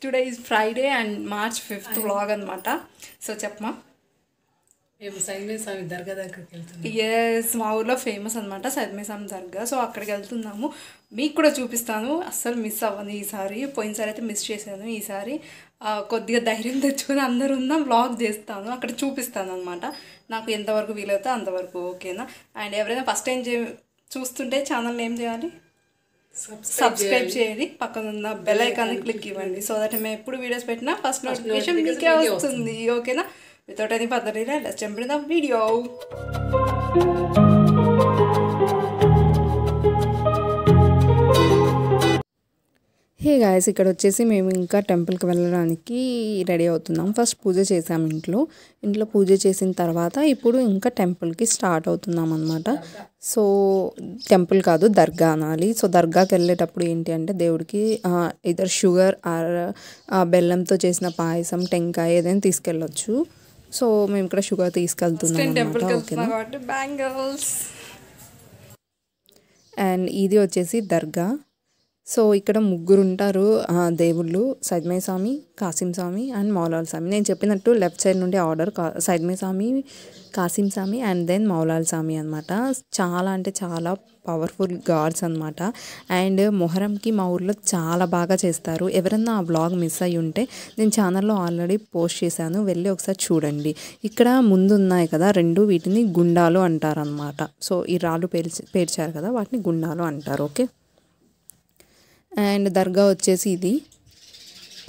Today is Friday and March 5th vlog అనమాట. So చెప్పమా. మేము సైన్మే స్వామి దర్గా దగ్గరికి వెళ్తున్నాం. ఎస్, మా ఊర్లో ఫేమస్ అనమాట సైద్మేస్వామి దర్గా. సో అక్కడికి వెళ్తున్నాము. మీకు కూడా చూపిస్తాను, అస్సలు మిస్ అవ్వను ఈసారి. పోయినసారి అయితే మిస్ చేశాను. ఈసారి కొద్దిగా ధైర్యం తెచ్చుకొని అందరూ ఉన్న వ్లాగ్ చేస్తాను, అక్కడ చూపిస్తాను అనమాట. నాకు ఎంతవరకు వీలవుతే అంతవరకు, ఓకేనా. అండ్ ఎవరైనా ఫస్ట్ టైం చూస్తుంటే ఛానల్ని ఏం చేయాలి? సబ్స్క్రైబ్ చేయండి, పక్కన ఉన్న బెల్ ఐకాన్ని క్లిక్ ఇవ్వండి. సో దట్ మేము ఎప్పుడు వీడియోస్ పెట్టినా ఫస్ట్ నోటిఫికేషన్ మీకే వస్తుంది, ఓకేనా. Without any further delay let's jump in the video. Hey guys, ఇక్కడ వచ్చేసి మేము ఇంకా టెంపుల్కి వెళ్ళడానికి రెడీ అవుతున్నాం. ఫస్ట్ పూజ చేసాం ఇంట్లో పూజ చేసిన తర్వాత ఇప్పుడు ఇంకా టెంపుల్కి స్టార్ట్ అవుతున్నాం అనమాట. సో టెంపుల్ కాదు, దర్గా అనాలి. సో దర్గాకి వెళ్ళేటప్పుడు ఏంటి అంటే దేవుడికి ఇదర్ షుగర్ ఆర్ బెల్లంతో చేసిన పాయసం, టెంకాయ ఏదైనా తీసుకెళ్ళొచ్చు. సో మేము ఇక్కడ షుగర్ తీసుకెళ్తున్నాం అనమాట. బ్యాంగిల్స్ అండ్ ఇది వచ్చేసి దర్గా. సో ఇక్కడ ముగ్గురు ఉంటారు దేవుళ్ళు, సైద్మయ్య స్వామి, కాసిం స్వామి అండ్ మౌలాల్ స్వామి. నేను చెప్పినట్టు లెఫ్ట్ సైడ్ నుండి order Saidmayya Swamy, Kasim Swamy and then Moulali Swamy అనమాట. చాలా అంటే చాలా పవర్ఫుల్ గాడ్స్ అనమాట. అండ్ మొహరంకి మా ఊర్లో చాలా బాగా చేస్తారు. ఎవరన్నా ఆ వ్లాగ్ మిస్ అయ్యి ఉంటే నేను ఛానల్లో ఆల్రెడీ పోస్ట్ చేశాను, వెళ్ళి ఒకసారి చూడండి. ఇక్కడ ముందు ఉన్నాయి కదా రెండు, వీటిని గుండాలు అంటారు అనమాట. సో ఈ రాళ్ళు పేర్చారు కదా, వాటిని గుండాలు అంటారు, ఓకే. అండ్ దర్గా వచ్చేసి ఇది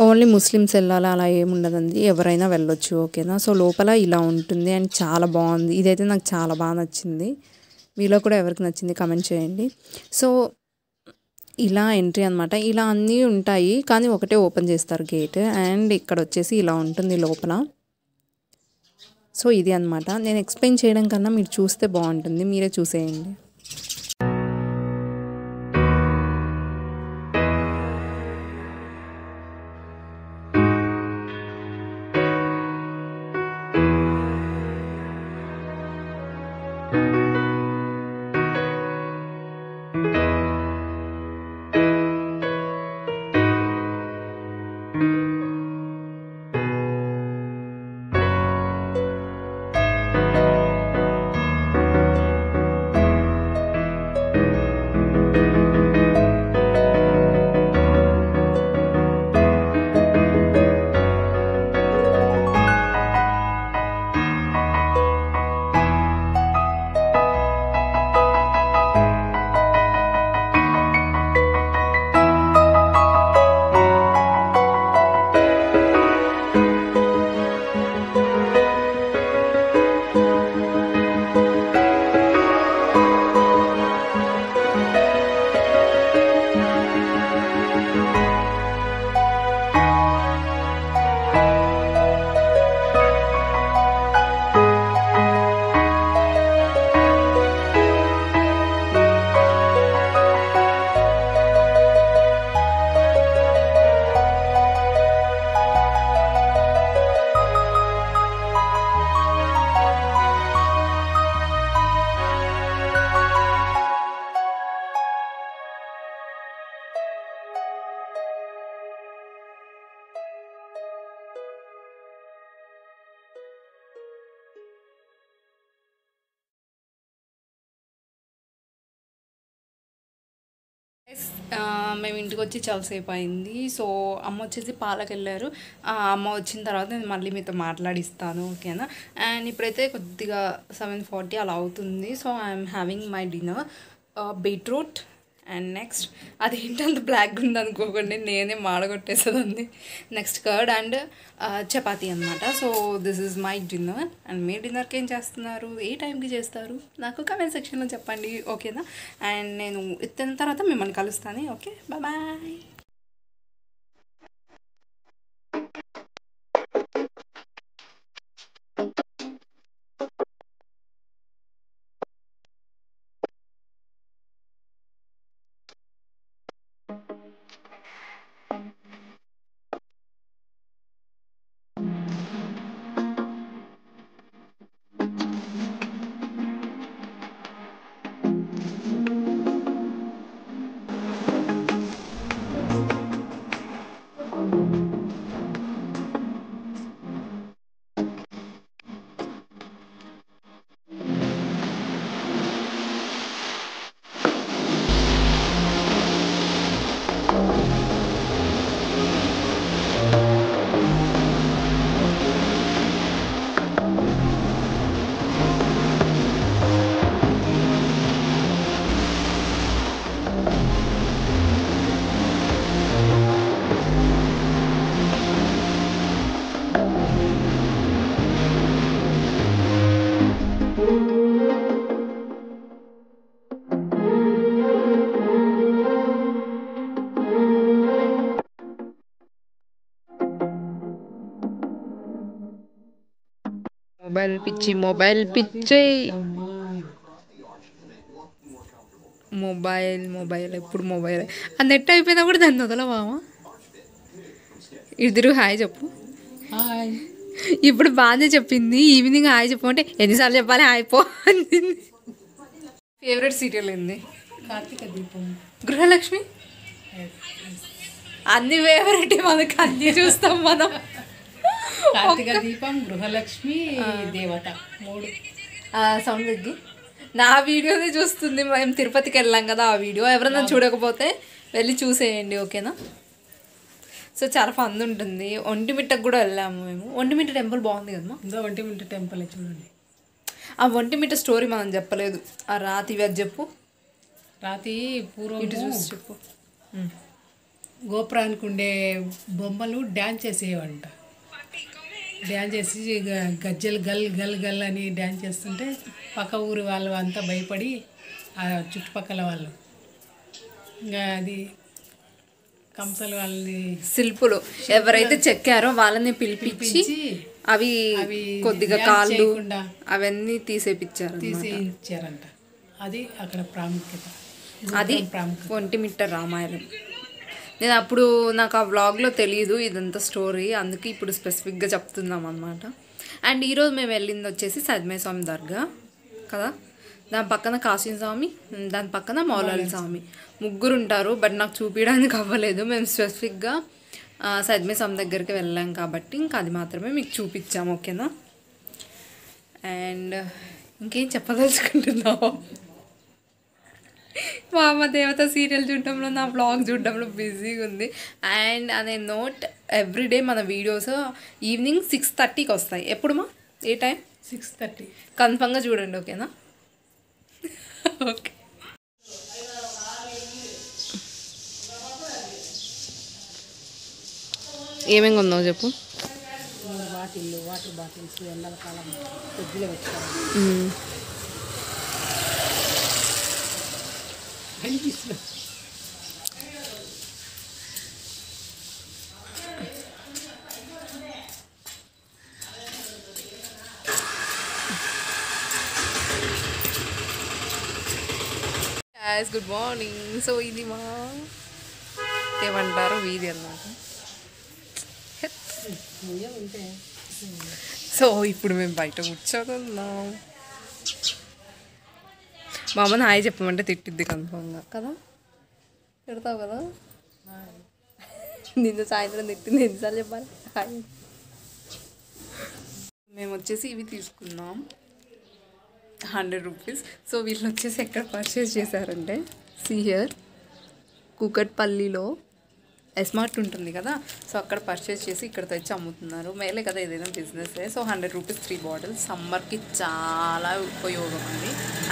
ఓన్లీ ముస్లిమ్స్ వెళ్ళాలి అలా ఏముండదండి, ఎవరైనా వెళ్ళొచ్చు, ఓకేనా. సో లోపల ఇలా ఉంటుంది అండ్ చాలా బాగుంది. ఇదైతే నాకు చాలా బాగా నచ్చింది. మీలో కూడా ఎవరికి నచ్చింది కమెంట్ చేయండి. సో ఇలా ఎంట్రీ అనమాట. ఇలా అన్నీ ఉంటాయి కానీ ఒకటే ఓపెన్ చేస్తారు గేట్. అండ్ ఇక్కడ వచ్చేసి ఇలా ఉంటుంది లోపల. సో ఇది అనమాట. నేను ఎక్స్ప్లెయిన్ చేయడం కన్నా మీరు చూస్తే బాగుంటుంది, మీరే చూసేయండి. మేము ఇంటికి వచ్చి చాలాసేపు అయింది. సో అమ్మ వచ్చేసి పాలకు వెళ్ళారు. అమ్మ వచ్చిన తర్వాత నేను మళ్ళీ మీతో మాట్లాడిస్తాను, ఓకేనా. అండ్ ఇప్పుడైతే కొద్దిగా 7:40 అలా అవుతుంది. So I'm having my dinner, beetroot and next అది ఏంటంత బ్లాక్గా ఉంది అనుకోకండి, నేనే మాడగొట్టేసేదాన్ని. నెక్స్ట్ కర్డ్ అండ్ చపాతీ అనమాట. So this is my dinner. And మీ డిన్నర్కి ఏం చేస్తున్నారు, ఏ టైంకి చేస్తారు నాకు కామెంట్ సెక్షన్లో చెప్పండి, ఓకేనా. అండ్ నేను ఎత్తిన తర్వాత మిమ్మల్ని కలుస్తాను, ఓకే. బాయ్. మొబైల్ పిచ్చి మొబైల్ ఎప్పుడు మొబైల్ ఆ నెట్ అయిపోయినా కూడా దాన్ని వదలవామా ఇద్దరు హాయ్ చెప్పు హాయ్. ఇప్పుడు బాగానే చెప్పింది ఈవినింగ్ హాయ్ చెప్పమంటే ఎన్నిసార్లు చెప్పాలి హాయ్ పో అంది ఫేవరెట్ సీరియల్ ఏంది కార్తీక దీపం. గృహలక్ష్మి అన్ని ఫేవరెట్ మనకి అన్ని చూస్తాం మనం కార్తీక దీపం, గృహలక్ష్మి, దేవత 3. సౌండ్ తగ్గి నా వీడియోనే చూస్తుంది మేము తిరుపతికి వెళ్ళాం కదా ఆ వీడియో ఎవరైనా చూడకపోతే వెళ్ళి చూసేయండి ఓకేనా. సో చాలా ఫన్ ఉంటుంది. ఒంటిమిట్టకు కూడా వెళ్ళాము మేము. ఒంటిమిట్ట టెంపుల్ బాగుంది కదమ్మా. ఇందో ఒంటిమిట్ట టెంపుల్ చూడండి. ఆ ఒంటిమిట్ట స్టోరీ మనం చెప్పలేదు. ఆ రాతి అది చెప్పు. రాతి పూర్వం ఇటు చూసి చెప్పు. గోపురానికి ఉండే బొమ్మలు డ్యాన్స్ చేసేవంట. డ్యాన్స్ చేసి గజ్జలు గల్ గల్ గల్ అని డ్యాన్స్ చేస్తుంటే పక్క ఊరు వాళ్ళు అంతా భయపడి ఆ చుట్టుపక్కల వాళ్ళు ఇంకా అది కంసలు వాళ్ళని శిల్పులు ఎవరైతే చెక్కారో వాళ్ళని పిలిపించి అవి కొద్దిగా కాళ్ళు అవన్నీ తీసేయించారంట. అది అక్కడ ప్రాముఖ్యత. అది ఒంటిమిట్ట రామాయణం. నేను అప్పుడు నాకు ఆ వ్లాగ్లో తెలియదు ఇదంతా స్టోరీ, అందుకే ఇప్పుడు స్పెసిఫిక్గా చెప్తున్నాం అనమాట. అండ్ ఈరోజు మేము వెళ్ళింది వచ్చేసి సద్మయ్య స్వామి దర్గా కదా. దాని పక్కన కాసిం స్వామి, దాని పక్కన మౌలాలి స్వామి, ముగ్గురు ఉంటారు. బట్ నాకు చూపించడానికి అవ్వలేదు. మేము స్పెసిఫిక్గా సద్మయ్య స్వామి దగ్గరికి వెళ్ళాం కాబట్టి ఇంకా అది మాత్రమే మీకు చూపించాము ఓకేనా. అండ్ ఇంకేం చెప్పదలుచుకుంటున్నావు? మా అమ్మ దేవత సీరియల్ చూడడంలో నా వ్లాగ్ చూడడంలో బిజీగా ఉంది. అండ్ అదే నోట్ ఎవ్రీడే మన వీడియోస్ ఈవినింగ్ 6:30కి వస్తాయి. ఎప్పుడుమా ఏ టైం? 6:30 కన్ఫర్మ్గా చూడండి ఓకేనా. ఓకే ఏమేమి ఉన్నావు చెప్పు. వాటర్ బాటిల్స్ ఎండల కాలం ఫ్రిడ్జ్లో పెట్టుకోవాలి. Good morning. సో ఇది మా ఏమంటారు వీధి అన్నమాట. సో ఇప్పుడు మేము బయట కూర్చోతున్నాం. మా అమ్మని హాయ్ చెప్పమంటే తిట్టిద్ది కన్ఫర్మ్గా కదా. తిడతావు కదా. నిన్న సాయంత్రం తిట్టింది ఎన్నిసార్లు చెప్పాలి హాయ్. మేము వచ్చేసి ఇవి తీసుకున్నాం 100 రూపీస్. సో వీళ్ళు వచ్చేసి ఎక్కడ పర్చేస్ చేశారంటే సిహియర్ కూకట్పల్లిలో ఎస్మార్ట్ ఉంటుంది కదా. సో అక్కడ పర్చేస్ చేసి ఇక్కడ తెచ్చి అమ్ముతున్నారు. మేలే కదా ఏదైనా బిజినెస్. So 100 rupees 3 bottles. సమ్మర్కి చాలా ఉపయోగం ఉంది.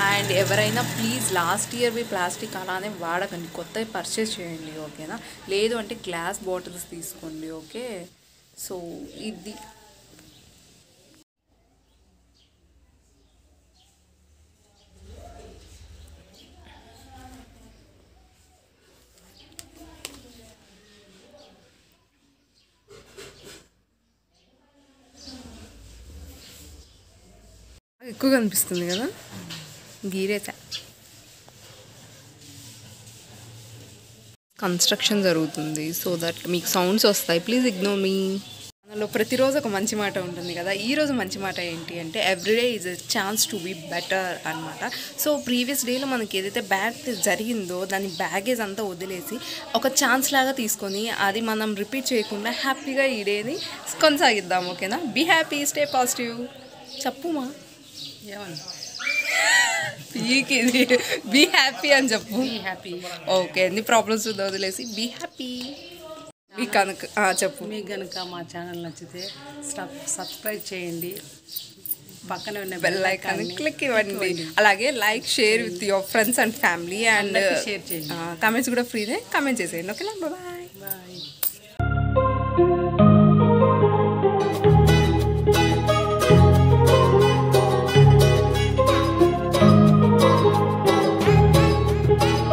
అండ్ ఎవరైనా ప్లీజ్ లాస్ట్ ఇయర్వి ప్లాస్టిక్ అలానే వాడకండి, కొత్తవి పర్చేస్ చేయండి ఓకేనా. లేదు అంటే గ్లాస్ బాటిల్స్ తీసుకోండి ఓకే. సో ఇది ఎక్కువ కనిపిస్తుంది కదా. గీరేసా కన్స్ట్రక్షన్ జరుగుతుంది. సో దట్ మీకు సౌండ్స్ వస్తాయి, ప్లీజ్ ఇగ్నోర్ మీ. అందులో ప్రతిరోజు ఒక మంచి మాట ఉంటుంది కదా. ఈరోజు మంచి మాట ఏంటి అంటే every day is a chance to be better అనమాట. సో ప్రీవియస్ డేలో మనకి ఏదైతే బ్యాడ్ జరిగిందో దాని బ్యాగేజ్ అంతా వదిలేసి ఒక ఛాన్స్ లాగా తీసుకొని అది మనం రిపీట్ చేయకుండా హ్యాపీగా ఈ డేని కొనసాగిద్దాం ఓకేనా. Be happy, stay positive. చెప్పుమా బీ హ్యాపీ అని చెప్పు. హ్యాపీ ఓకే ఎన్ని ప్రాబ్లమ్స్ ఉందో వదిలేసి బీ హ్యాపీ. మీ కనుక చెప్పు. మీకు కనుక మా ఛానల్ నచ్చితే సబ్స్క్రైబ్ చేయండి, పక్కనే ఉన్న బెల్ ఐకాన్ క్లిక్ ఇవ్వండి. అలాగే like share with your friends and family. And share చేయండి. కామెంట్స్ కూడా ఫ్రీనే కామెంట్ చేసేయండి ఓకేనా. బాయ్. బాయ్.